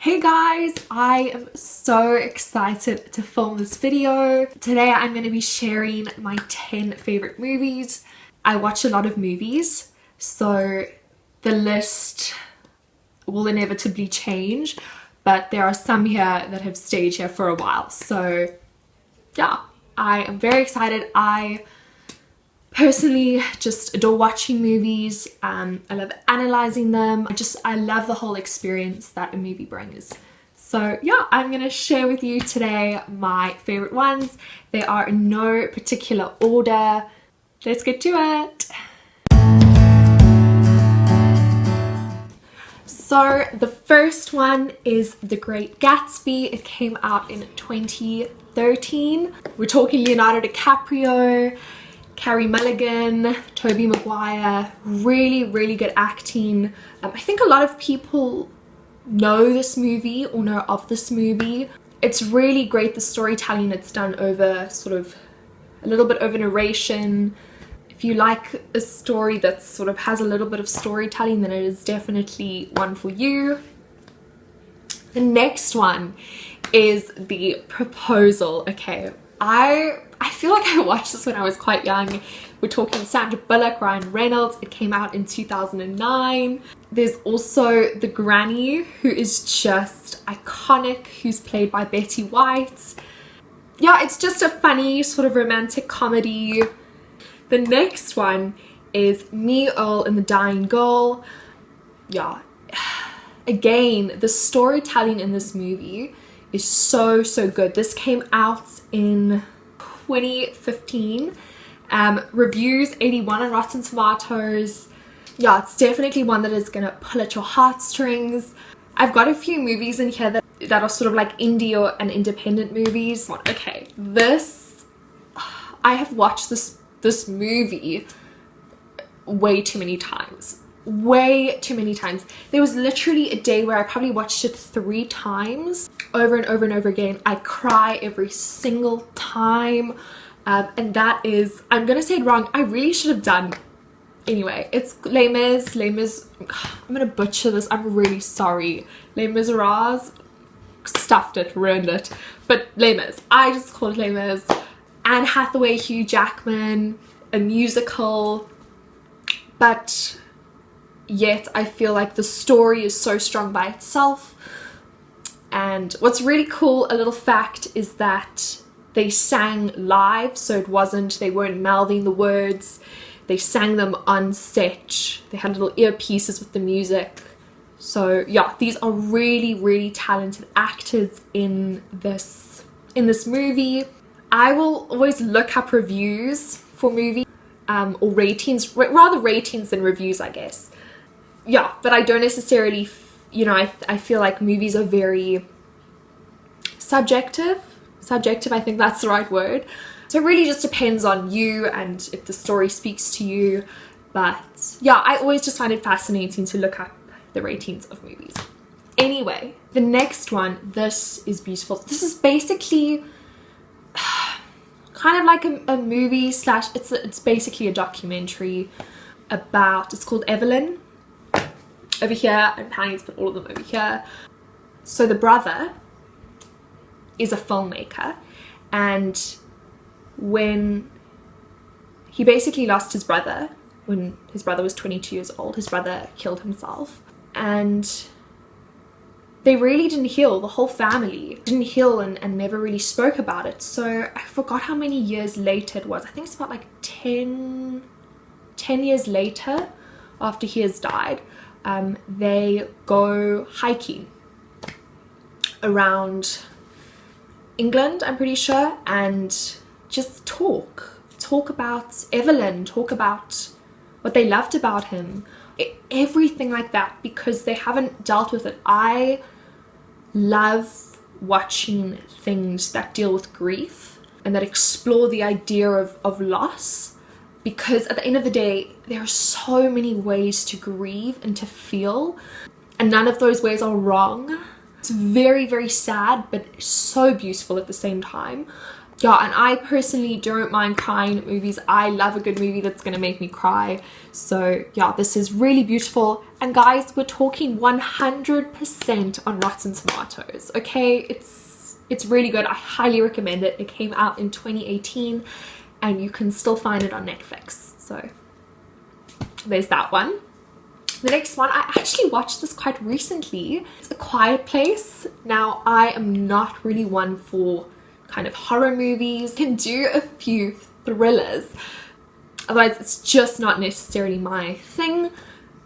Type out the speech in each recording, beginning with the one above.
Hey guys, I am so excited to film this video. Today I'm going to be sharing my 10 favorite movies. I watch a lot of movies, so the list will inevitably change, but there are some here that have stayed here for a while. So yeah, I am very excited. I personally just adore watching movies. I love analyzing them. I love the whole experience that a movie brings. So yeah, I'm gonna share with you today my favorite ones. They are in no particular order. Let's get to it. So the first one is The Great Gatsby. It came out in 2013. We're talking Leonardo DiCaprio, Carey Mulligan, Tobey Maguire. Really good acting. I think a lot of people know this movie or know of this movie. It's really great, the storytelling it's done over sort of a little bit over narration. If you like a story that sort of has a little bit of storytelling, then it is definitely one for you. The next one is The Proposal. Okay, I feel like I watched this when I was quite young. We're talking Sandra Bullock, Ryan Reynolds. It came out in 2009. There's also the granny, who is just iconic, who's played by Betty White. Yeah, it's just a funny sort of romantic comedy. The next one is Me, Earl, and the Dying Girl. Yeah, again, the storytelling in this movie is so good. This came out in 2015. Reviews 81 on Rotten Tomatoes. Yeah, it's definitely one that is gonna pull at your heartstrings. I've got a few movies in here that are sort of like indie or and independent movies. Okay, I have watched this movie way too many times. Way too many times. There was literally a day where I probably watched it 3 times over and over again. I cry every single time. And that is, I'm gonna say it wrong, I really should have done. Anyway, it's Les Mis, I'm gonna butcher this, I'm really sorry. Les Miserables, stuffed it, ruined it. But Les Mis, I just call it Les Mis. Anne Hathaway, Hugh Jackman, a musical, but yet I feel like the story is so strong by itself. And what's really cool, a little fact, is that they sang live, so they weren't mouthing the words. They sang them on set. They had little earpieces with the music. So yeah, these are really talented actors in this movie. I will always look up reviews for movies, or ratings, rather ratings than reviews, I guess. Yeah, but I don't necessarily, I feel like movies are very subjective, I think that's the right word. So it really just depends on you and if the story speaks to you. But yeah, I always just find it fascinating to look up the ratings of movies. Anyway, the next one, this is beautiful. This is basically kind of like a movie slash, it's basically a documentary about, it's called Evelyn. Over here, I'm planning to put all of them over here. So the brother is a filmmaker, and when he basically lost his brother, when his brother was 22 years old, his brother killed himself, and they really didn't heal. The whole family didn't heal and never really spoke about it. So I forgot how many years later it was. I think it's about like 10 years later after he has died. They go hiking around England, I'm pretty sure, and just talk about Evelyn, talk about what they loved about him, everything like that, because they haven't dealt with it. I love watching things that deal with grief and that explore the idea of loss, because at the end of the day, there are so many ways to grieve and to feel, and none of those ways are wrong. It's very sad, but so beautiful at the same time. Yeah, and I personally don't mind crying at movies. I love a good movie that's gonna make me cry. So yeah, this is really beautiful. And guys, we're talking 100% on Rotten Tomatoes, okay? It's really good. I highly recommend it. It came out in 2018 and you can still find it on Netflix. So there's that one. The next one, I actually watched this quite recently. It's A Quiet Place. Now, I am not really one for kind of horror movies. Can do a few thrillers, otherwise it's just not necessarily my thing.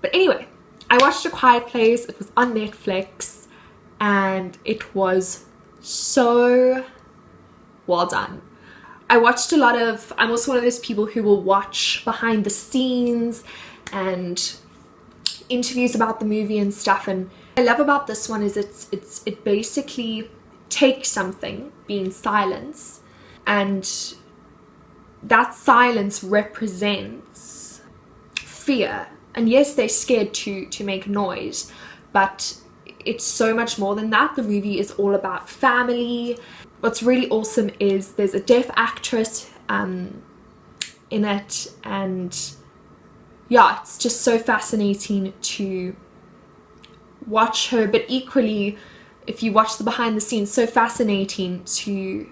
But anyway, I watched A Quiet Place. It was on Netflix and it was so well done. I watched a lot of, I'm also one of those people who will watch behind the scenes and interviews about the movie and stuff, and what I love about this one is it basically takes something, being silence, and that silence represents fear. And yes, they're scared to make noise, but it's so much more than that. The movie is all about family. What's really awesome is there's a deaf actress in it, and yeah, it's just so fascinating to watch her, but equally, if you watch the behind the scenes, so fascinating to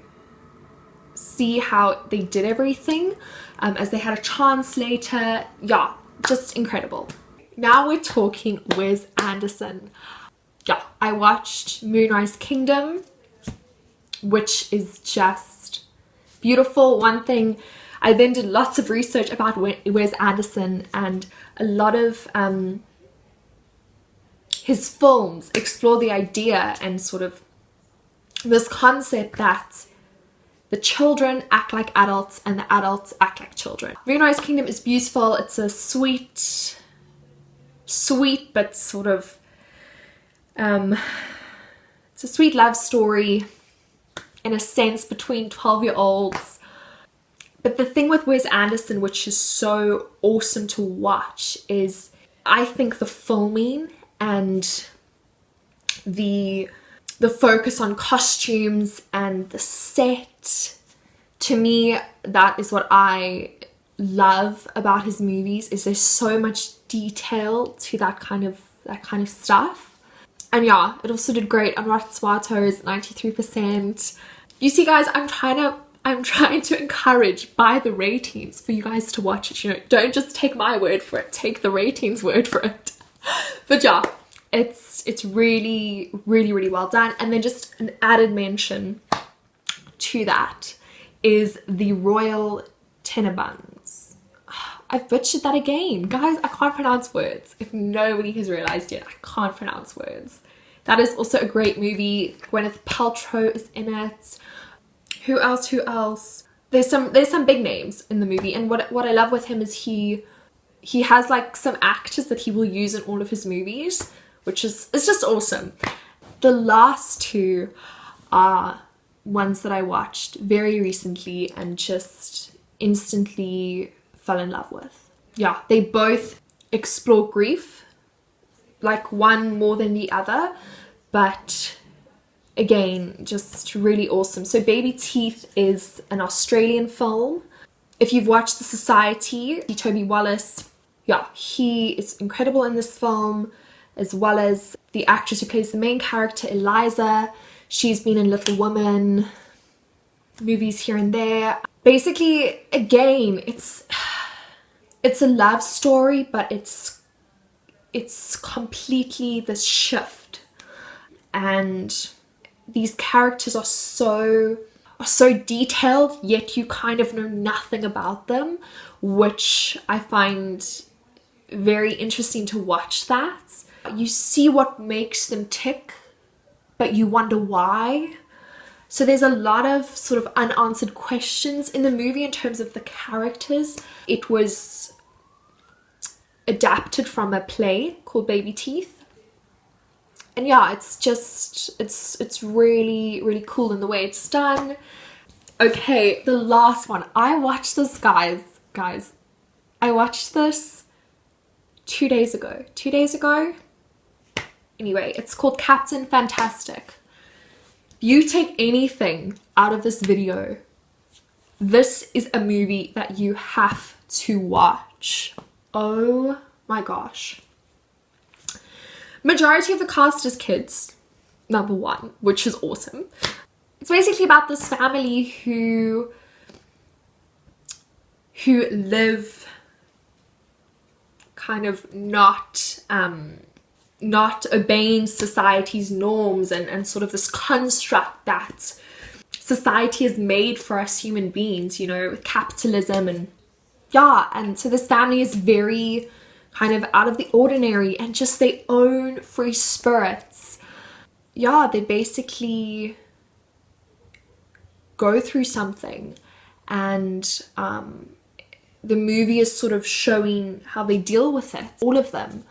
see how they did everything, as they had a translator. Yeah, just incredible. Now we're talking Wes Anderson. Yeah, I watched Moonrise Kingdom, which is just beautiful. One thing, I then did lots of research about Wes Anderson, and a lot of his films explore the idea and sort of this concept that the children act like adults and the adults act like children. Moonrise Kingdom is beautiful. It's a sweet but sort of it's a sweet love story in a sense between 12-year-olds. But the thing with Wes Anderson, which is so awesome to watch, is I think the filming and the focus on costumes and the set, to me, that is what I love about his movies, is there's so much detail to that kind of stuff. And yeah, it also did great on Rotten Tomatoes, 93%. You see guys, I'm trying to encourage by the ratings for you guys to watch it. You know, don't just take my word for it, take the ratings word for it. But yeah, it's really well done. And then just an added mention to that is the Royal Tenenbaums. I've butchered that again. Guys, I can't pronounce words. If nobody has realized yet, I can't pronounce words. That is also a great movie. Gwyneth Paltrow is in it. Who else? There's some big names in the movie, and what I love with him is he has like some actors that he will use in all of his movies, which is, it's just awesome. The last two are ones that I watched very recently and just instantly fell in love with. Yeah, they both explore grief, like one more than the other, but again, just really awesome. So Baby Teeth is an Australian film. If you've watched The Society, Toby Wallace, yeah, he is incredible in this film, as well as the actress who plays the main character, Eliza. She's been in Little Women, movies here and there. Basically, again, it's a love story, but it's completely this shift, and these characters are so detailed, yet you kind of know nothing about them, which I find very interesting to watch. That you see what makes them tick, but you wonder why. So there's a lot of sort of unanswered questions in the movie in terms of the characters. It was adapted from a play called Baby Teeth. And yeah, it's just, it's really cool in the way it's done. Okay, the last one. I watched this, guys. I watched this 2 days ago. 2 days ago? Anyway, it's called Captain Fantastic. You take anything out of this video, This is a movie that you have to watch. Oh my gosh. Majority of the cast is kids, number one, which is awesome. It's basically about this family who live kind of not obeying society's norms and sort of this construct that society has made for us human beings, you know, with capitalism and yeah. And so this family is very kind of out of the ordinary and just their own free spirits. Yeah, they basically go through something, and the movie is sort of showing how they deal with it, all of them.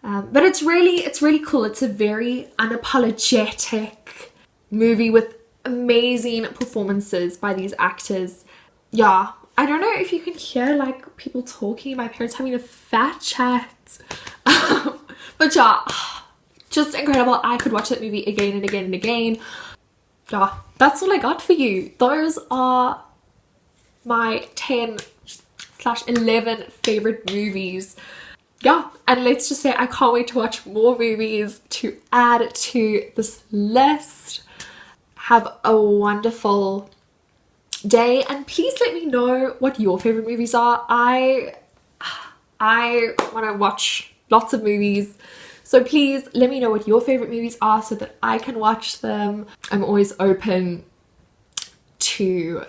But it's really cool. It's a very unapologetic movie with amazing performances by these actors. Yeah, I don't know if you can hear like people talking, my parents having a fat chat. But yeah, just incredible. I could watch that movie again and again and again. Yeah, that's all I got for you. Those are my 10/11 favorite movies. Yeah, and let's just say I can't wait to watch more movies to add to this list. Have a wonderful day, and please let me know what your favorite movies are. I want to watch lots of movies, so please let me know what your favorite movies are so that I can watch them. I'm always open to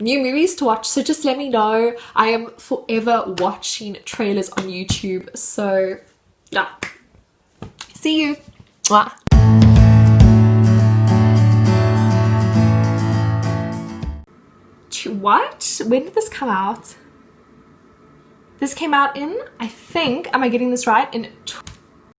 new movies to watch, so just let me know. I am forever watching trailers on YouTube, so yeah, see you. Mwah. What? When did this come out? This came out in, I think, am I getting this right? In